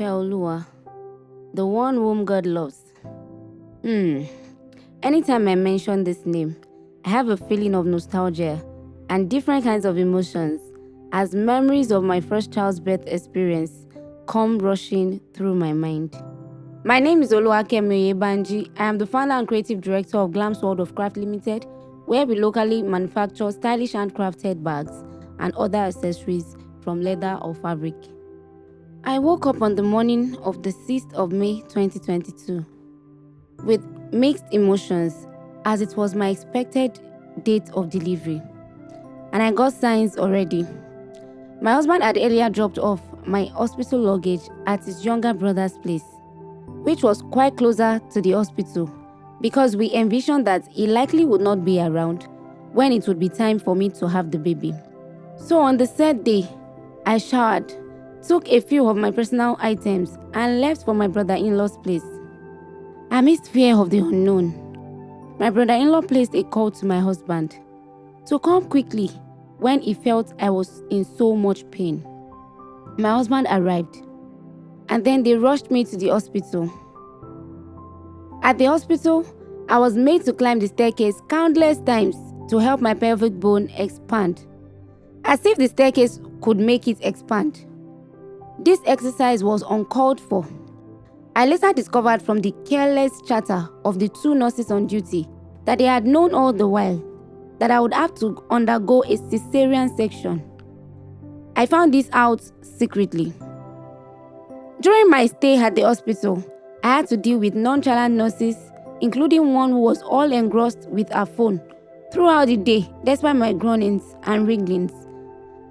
Oluwa, the one whom God loves. Anytime I mention this name, I have a feeling of nostalgia and different kinds of emotions as memories of my first child's birth experience come rushing through my mind. My name is Oluwakemi Oyebanji. I am the founder and creative director of Glam's World of Craft Limited, where we locally manufacture stylish handcrafted bags and other accessories from leather or fabric. I woke up on the morning of the 6th of May 2022 with mixed emotions as it was my expected date of delivery. And I got signs already. My husband had earlier dropped off my hospital luggage at his younger brother's place, which was quite closer to the hospital because we envisioned that he likely would not be around when it would be time for me to have the baby. So on the third day, I showered, took a few of my personal items and left for my brother-in-law's place. Amidst fear of the unknown, my brother-in-law placed a call to my husband to come quickly when he felt I was in so much pain. My husband arrived, and then they rushed me to the hospital. At the hospital, I was made to climb the staircase countless times to help my pelvic bone expand, as if the staircase could make it expand. This exercise was uncalled for. I later discovered from the careless chatter of the two nurses on duty that they had known all the while that I would have to undergo a cesarean section. I found this out secretly. During my stay at the hospital, I had to deal with nonchalant nurses, including one who was all engrossed with her phone throughout the day despite my groanings and wrigglings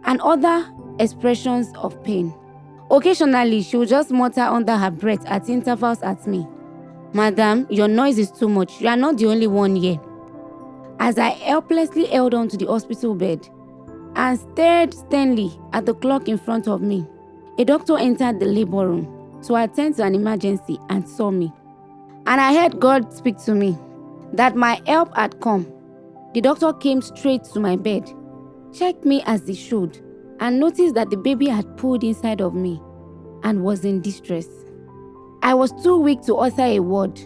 and other expressions of pain. Occasionally, she would just mutter under her breath at intervals at me, "Madam, your noise is too much. You are not the only one here." As I helplessly held on to the hospital bed and stared sternly at the clock in front of me, a doctor entered the labor room to attend to an emergency and saw me. And I heard God speak to me that my help had come. The doctor came straight to my bed, checked me as he should, and noticed that the baby had pulled inside of me and was in distress. I was too weak to utter a word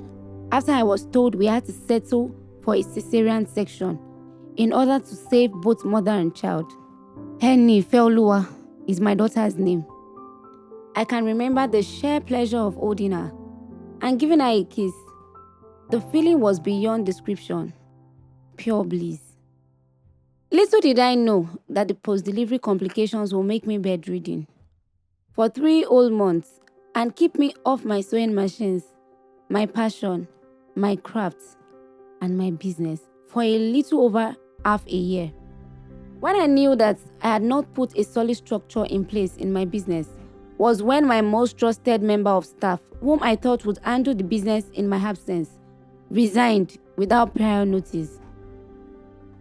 after I was told we had to settle for a cesarean section in order to save both mother and child. Henny Oluwa is my daughter's name. I can remember the sheer pleasure of holding her and giving her a kiss. The feeling was beyond description. Pure bliss. Little did I know that the post-delivery complications will make me bedridden for 3 whole months and keep me off my sewing machines, my passion, my crafts, and my business for a little over half a year. When I knew that I had not put a solid structure in place in my business was when my most trusted member of staff, whom I thought would handle the business in my absence, resigned without prior notice.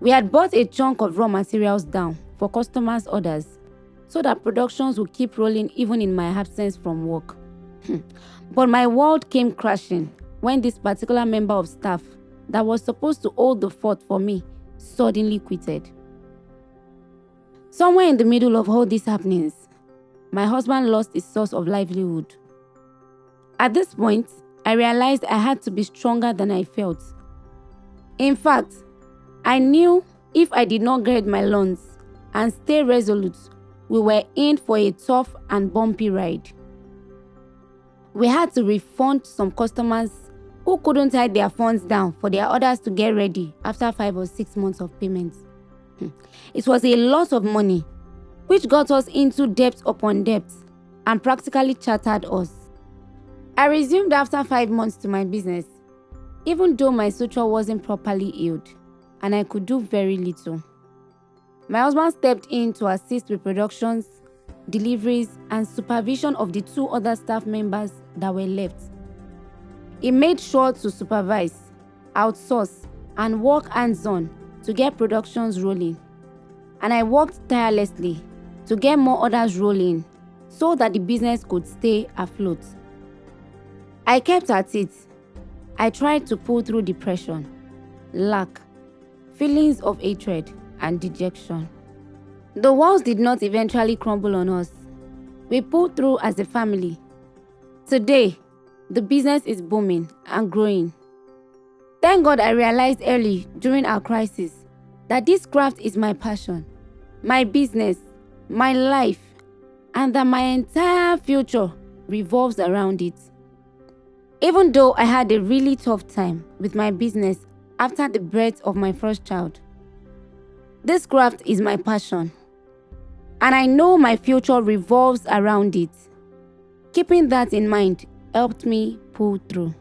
We had bought a chunk of raw materials down for customers' orders so that productions would keep rolling even in my absence from work. But my world came crashing when this particular member of staff that was supposed to hold the fort for me suddenly quitted. Somewhere in the middle of all these happenings, my husband lost his source of livelihood. At this point, I realized I had to be stronger than I felt. In fact, I knew if I did not gird my loins and stay resolute, we were in for a tough and bumpy ride. We had to refund some customers who couldn't tie their funds down for their orders to get ready after 5 or 6 months of payments. It was a lot of money, which got us into debt upon debt and practically shattered us. I resumed after 5 months to my business, even though my suture wasn't properly healed and I could do very little. My husband stepped in to assist with productions, deliveries, and supervision of the 2 other staff members that were left. He made sure to supervise, outsource, and work hands-on to get productions rolling. And I worked tirelessly to get more orders rolling so that the business could stay afloat. I kept at it. I tried to pull through depression, lack, feelings of hatred, and dejection. The walls did not eventually crumble on us. We pulled through as a family, Today, the business is booming and growing. Thank God I realized early during our crisis that this craft is my passion, my business, my life, and that my entire future revolves around it. Even though I had a really tough time with my business after the birth of my first child, this craft is my passion, and I know my future revolves around it. Keeping that in mind helped me pull through.